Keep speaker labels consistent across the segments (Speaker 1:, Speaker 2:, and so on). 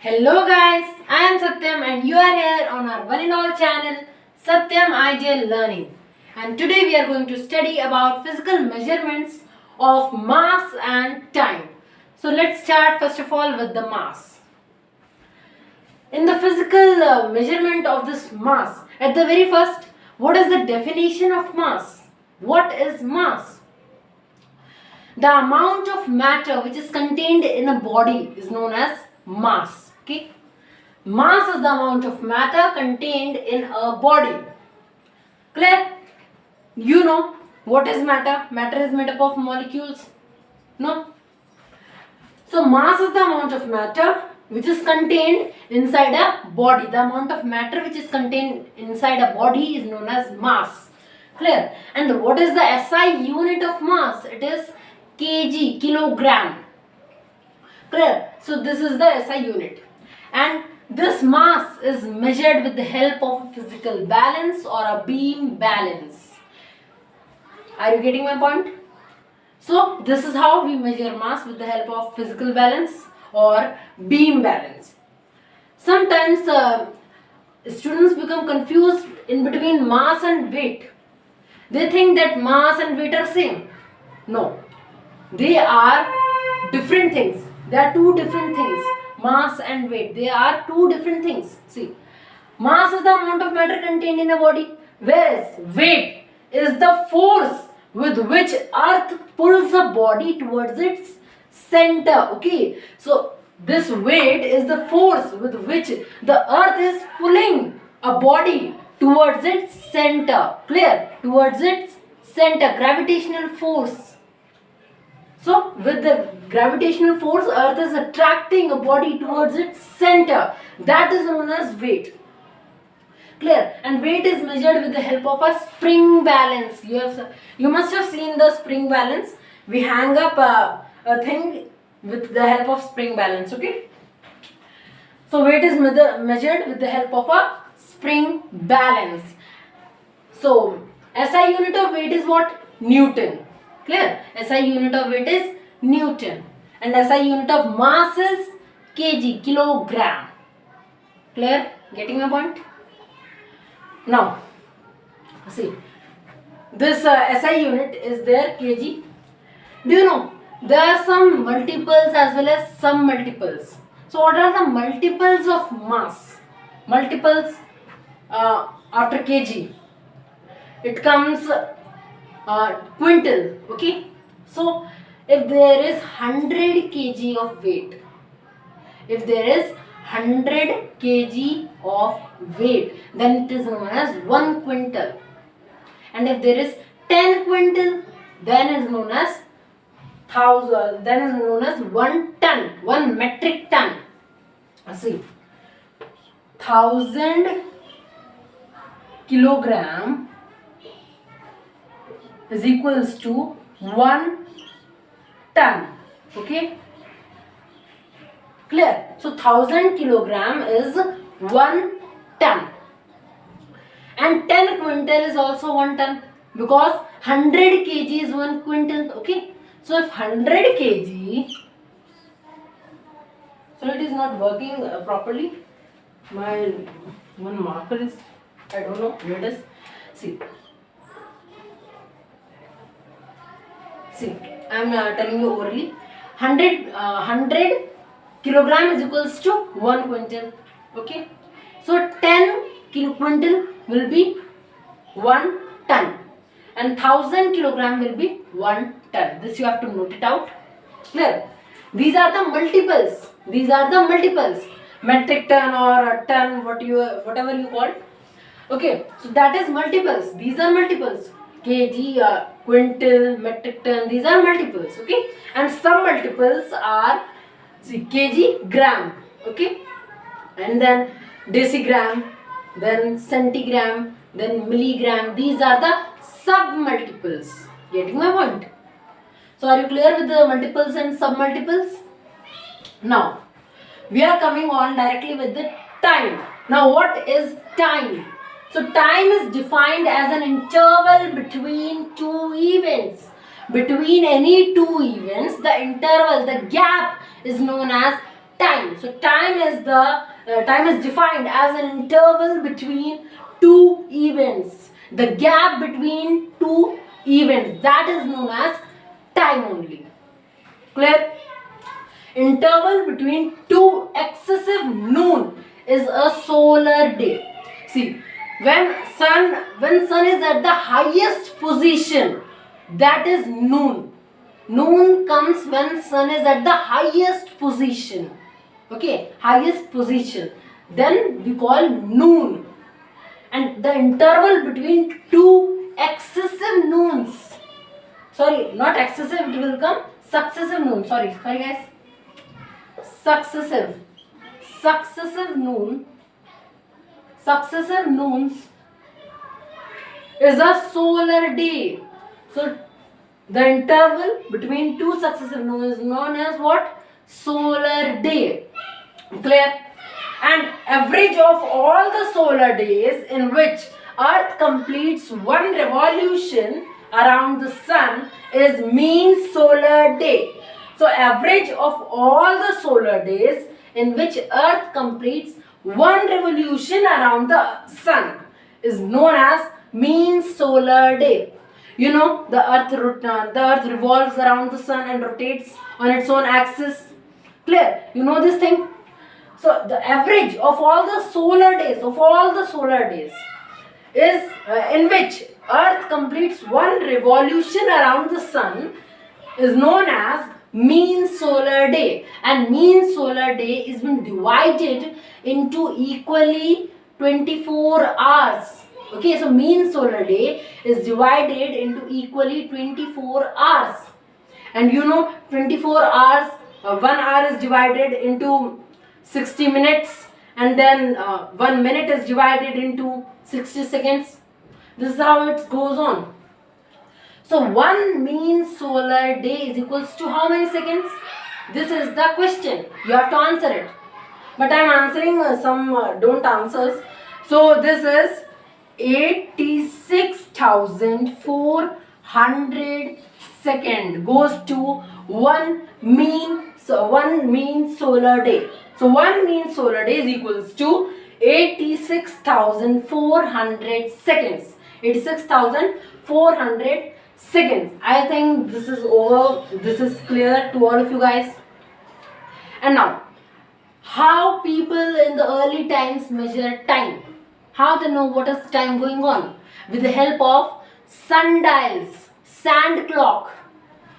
Speaker 1: Hello guys, I am Satyam and you are here on our one and all channel Satyam IGL Learning. And today we are going to study about physical measurements of mass and time. So let's start first of all with the mass. In the physical measurement of this mass, at the very first, what is the definition of mass? What is mass? The amount of matter which is contained in a body is known as mass. Okay? Mass is the amount of matter contained in a body. Clear? You know what is matter? Matter is made up of molecules. No? So mass is the amount of matter which is contained inside a body. The amount of matter which is contained inside a body is known as mass. Clear? And what is the SI unit of mass? It is kg, kilogram. Clear? So this is the SI unit. And this mass is measured with the help of a physical balance or a beam balance. Are you getting my point? So this is how we measure mass, with the help of physical balance or beam balance. Sometimes students become confused in between mass and weight. They think that mass and weight are same. No, they are different things. They are two different things. Mass and weight, they are two different things. See, mass is the amount of matter contained in a body, whereas weight is the force with which earth pulls a body towards its center. Okay, so this weight is the force with which the earth is pulling a body towards its center. Clear? Towards its center, gravitational force. So with the gravitational force, earth is attracting a body towards its center. That is known as weight. Clear? And weight is measured with the help of a spring balance. You must have seen the spring balance. We hang up a thing with the help of spring balance. Okay. So weight is measured with the help of a spring balance. So SI unit of weight is what? Newton. Clear? SI unit of weight is Newton. And SI unit of mass is kg, kilogram. Clear? Getting my point? Now, see, this SI unit is there, kg. Do you know, there are some multiples as well as some multiples. So what are the multiples of mass? Multiples after kg. It comes quintal. Okay, so if there is 100 kg of weight, if there is 100 kg of weight, then it is known as 1 quintal. And if there is 10 quintal, then is known as 1000, then is known as 1 ton, 1 metric ton. See, 1000 kilogram is equals to 1 ton. Okay, clear? So 1000 kilogram is 1 ton, and 10 quintal is also 1 ton, because 100 kg is 1 quintal. Okay, so if 100 kg, so it is not working properly. My one marker is, I don't know where it is. See, I am telling you orally. 100 kilogram is equals to 1 quintal. Okay, so 10 quintal will be 1 ton, and 1000 kilogram will be 1 ton. This you have to note it out. Clear? These are the multiples. These are the multiples. Metric ton or a ton, whatever you call it. Okay, so that is multiples. These are multiples. Kg, quintal, metric ton, these are multiples. Okay, and some multiples are, see, kg, gram. Okay, and then decigram, then centigram, then milligram. These are the sub multiples. Getting my point? So are you clear with the multiples and sub multiples? Now we are coming on directly with the time. Now what is time? So time is defined as an interval between two events. Between any two events, the interval, the gap is known as time. So time is defined as an interval between two events. The gap between two events, that is known as time only. Clear? Interval between two excessive noon is a solar day. See, when sun is at the highest position, that is noon. Noon comes when sun is at the highest position. Okay, highest position. Then we call noon. And the interval between two excessive noons. Sorry, not excessive, it will come successive noon. Sorry guys. Successive noons is a solar day. So the interval between two successive noons is known as what? Solar day. Clear? And average of all the solar days in which Earth completes one revolution around the sun is mean solar day. So average of all the solar days in which Earth completes one revolution around the sun is known as mean solar day. You know, the Earth revolves around the sun and rotates on its own axis. Clear? You know this thing? So the average of all the solar days is in which Earth completes one revolution around the sun is known as mean solar day. And mean solar day is been divided into equally 24 hours. Okay, so mean solar day is divided into equally 24 hours. And you know, 24 hours, 1 hour is divided into 60 minutes, and then 1 minute is divided into 60 seconds. This is how it goes on. So one mean solar day is equals to how many seconds? This is the question. You have to answer it. But I am answering some don't answers. So this is 86,400 second goes to one mean solar day. So one mean solar day is equals to 86,400 seconds. 86,400 seconds. I think this is over. This is clear to all of you guys. And now, how people in the early times measure time? How they know what is time going on? With the help of sundials, sand clock.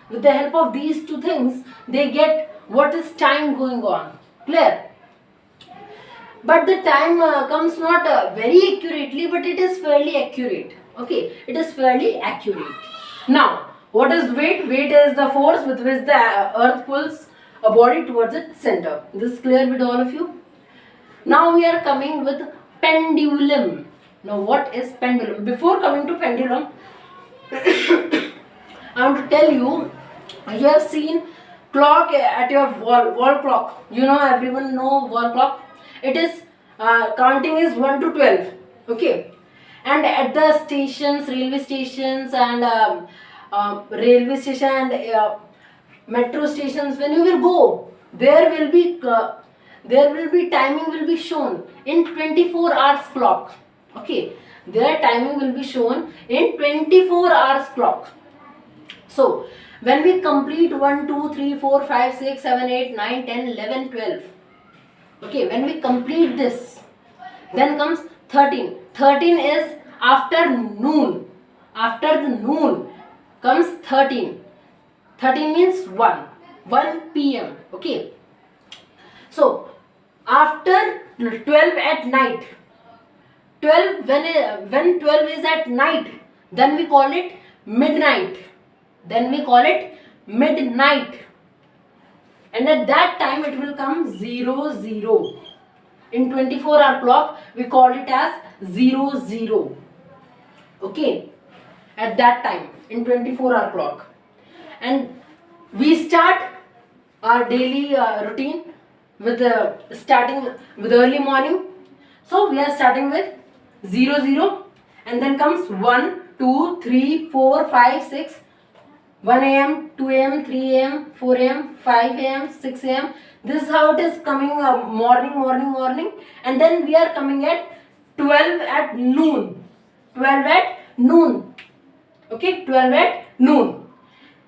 Speaker 1: With the help of these two things, they get what is time going on. Clear? But the time comes not very accurately, but it is fairly accurate. Okay, it is fairly accurate. Now, what is weight? Weight is the force with which the earth pulls a body towards its center. This is clear with all of you. Now we are coming with pendulum. Now what is pendulum? Before coming to pendulum, I want to tell you, you have seen clock at your wall clock. You know, everyone know wall clock. It is counting is 1 to 12. Okay. And at the stations, railway stations and metro stations, when you will go, there will be timing will be shown in 24 hours clock. Okay, their timing will be shown in 24 hours clock. So when we complete 1 2 3 4 5 6 7 8 9 10 11 12, okay, when we complete this, then comes 13. 13 is after noon. After the noon comes 13. 13 means 1 p.m. Okay. So after 12 at night, 12 when 12 is at night, then we call it midnight. And at that time it will come 00. In 24-hour clock we call it as 00. Okay, at that time in 24-hour clock. And we start our daily routine with starting with early morning. So we are starting with 00, and then comes 1 2 3 4 5 6, 1 a.m., 2 a.m., 3 a.m., 4 a.m., 5 a.m., 6 a.m. This is how it is coming morning, and then we are coming at 12 at noon. 12 at noon. Okay, 12 at noon.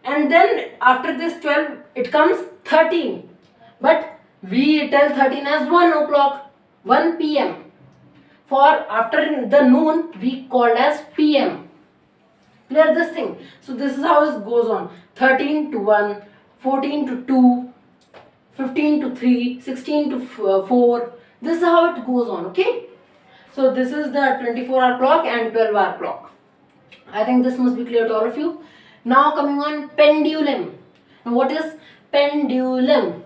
Speaker 1: And then after this 12, it comes 13. But we tell 13 as 1 o'clock, 1 p.m. For after the noon, we call as p.m. Clear this thing? So this is how it goes on. 13 to 1, 14 to 2, 15 to 3, 16 to 4. This is how it goes on, okay? So this is the 24-hour clock and 12-hour clock. I think this must be clear to all of you. Now coming on pendulum. Now what is pendulum?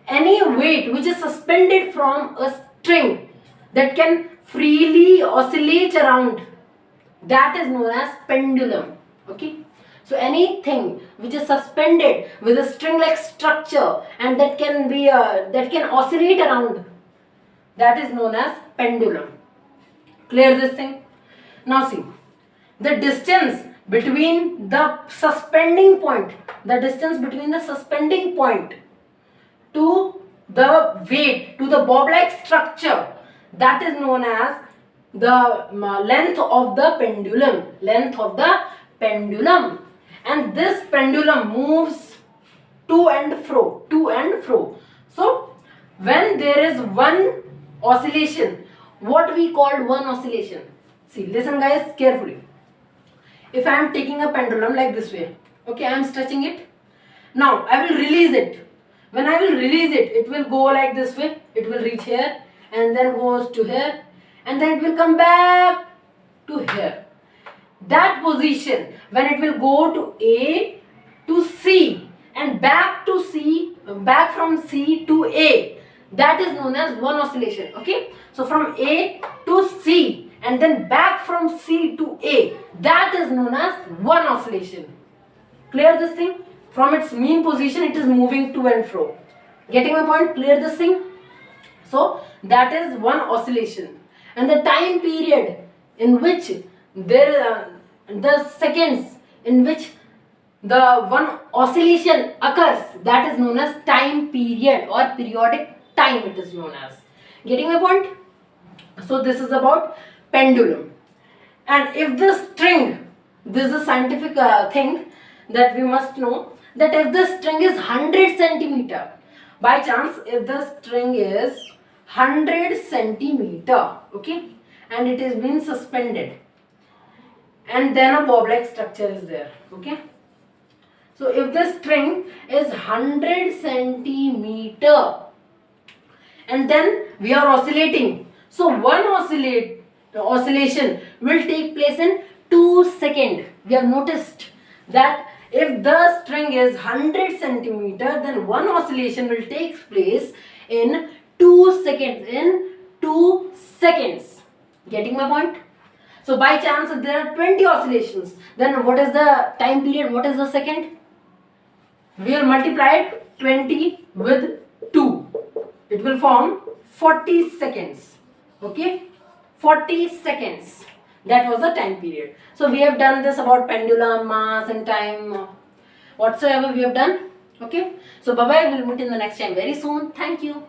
Speaker 1: Any weight which is suspended from a string that can freely oscillate around, that is known as pendulum. Okay. So anything which is suspended with a string-like structure and that can oscillate around, that is known as pendulum. Clear this thing? Now see, the distance between the suspending point, to the weight, to the bob-like structure, that is known as the length of the pendulum. And this pendulum moves to and fro. So when there is one oscillation, what we called one oscillation? See, listen guys carefully. If I am taking a pendulum like this way, okay, I am stretching it. Now I will release it. When I will release it, it will go like this way. It will reach here and then goes to here and then it will come back to here. That position, when it will go to A to C and back from C to A, that is known as one oscillation. Okay, so from A to C and then back from C to A, that is known as one oscillation. Clear this thing? From its mean position, it is moving to and fro. Getting my point? Clear this thing? So that is one oscillation. And the time period in which the seconds in which the one oscillation occurs, that is known as time period or periodic time, it is known as. Getting my point? So this is about pendulum. And if the string, this is a scientific thing that we must know, that if the string is 100 centimeter, by chance if the string is 100 centimeter, okay, and it is being suspended, and then a bob-like structure is there, okay. So if the string is 100 centimeter and then we are oscillating, so one oscillation will take place in 2 seconds. We have noticed that if the string is 100 centimeter, then one oscillation will take place in 2 seconds. Getting my point? So by chance if there are 20 oscillations, then what is the time period? What is the second? We will multiply 20 with 2. It will form 40 seconds. Okay? 40 seconds. That was the time period. So we have done this about pendulum, mass and time, whatsoever we have done. Okay? So bye bye. We will meet in the next time very soon. Thank you.